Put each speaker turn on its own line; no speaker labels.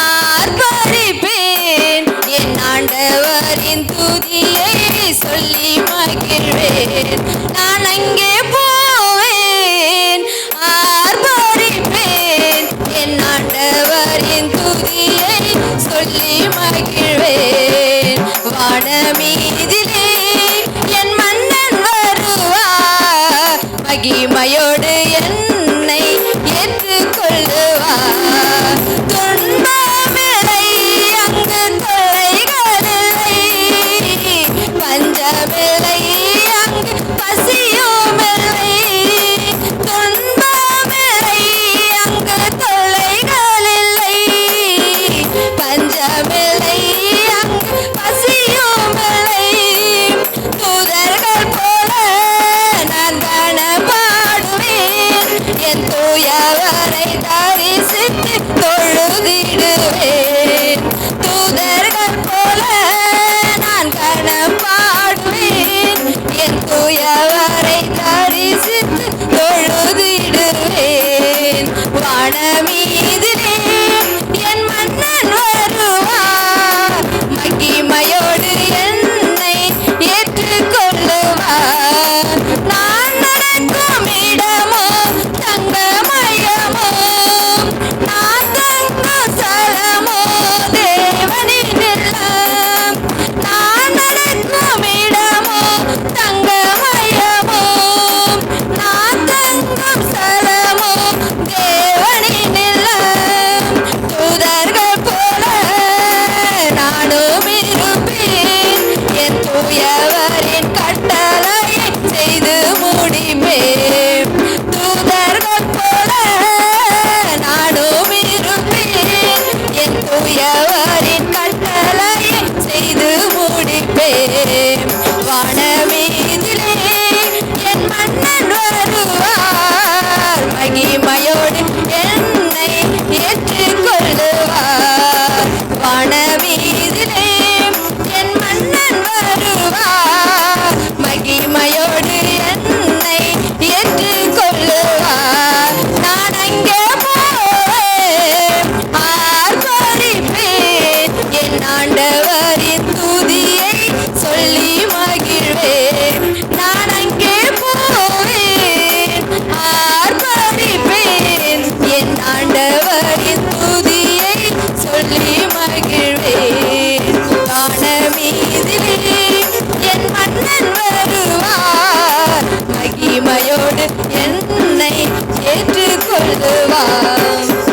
ஆர்ப்பரிப்பேன் என் ஆண்டவரின் துதியை சொல்லி மகிழ்வேன் நான் அங்கே போவேன் ஆர்ப்பரிப்பேன் என் ஆண்டவரின் துதியை சொல்லி மகிழ்வேன் வானமீதிலே என் மன்னன் வருவார் மகிமையோடு என்னை ஏற்றுக்கொள்ளுவார் துன்பமில்லை அங்கு தொல்லைகளில்லை பஞ்சமில்லை அங்கு பசியுமில்லை துன்பமில்லை அங்கு தொல்லைகளில்லை பஞ்சமில்லை அங்கு பசியுமில்லை தூதர்கள் போல நான் கனப்பாடுவேன் என் தூயவரை தரிசித்து தொழுதிடுவேன் தூதர்கள் போல நான் கனப்பாடுவேன் என் தூயவரை தரிசித்து தொழுதிடுவேன் வானமீதிலே என் மன்னன் வருவார் மகிமையோடு என்னை ஏற்றுக்கொள்ளுவார் நான் நடக்கும் இடமோ தங்கமயமோ நான் தங்கும் ஸ்தலமோ தேவனின் இல்லம் நான் நடக்கும் இடமோ தங்கமயமோ நான் தங்கும் ஸ்தலமோ தேவனின் இல்லம் தூதர்கள் போல நானும் இருப்பேன் என் தூயவரின் கட்டளையை செய்து முடிப்பேன் தூதர்கள் போல நானும் இருப்பேன் என் தூயவரின் கட்டளையை செய்து முடிப்பேன் வானமீதிலே என் மன்னன் வருவார் மகிமையோடு என்னை ஏற்றுக்கொள்ளுவார் வானமீதிலே என் மன்னன் வருவார் மகிமையோடு என்னை ஏற்றுக்கொள்ளுவார் நான் அங்கே போவேன் ஆர்ப்பரிப்பேன் என் ஆண்டவரின் துதியை சொல்லி மகிழ்வேன் நான் அங்கே போவேன் ஆர்ப்பரிப்பேன் என் ஆண்டவரின் துதியை சொல்லி மகிழ்வேன் வானமீதிலே என் மன்னன் வருவார் மகிமையோடு என்னை ஏற்றுக்கொள்ளுவார்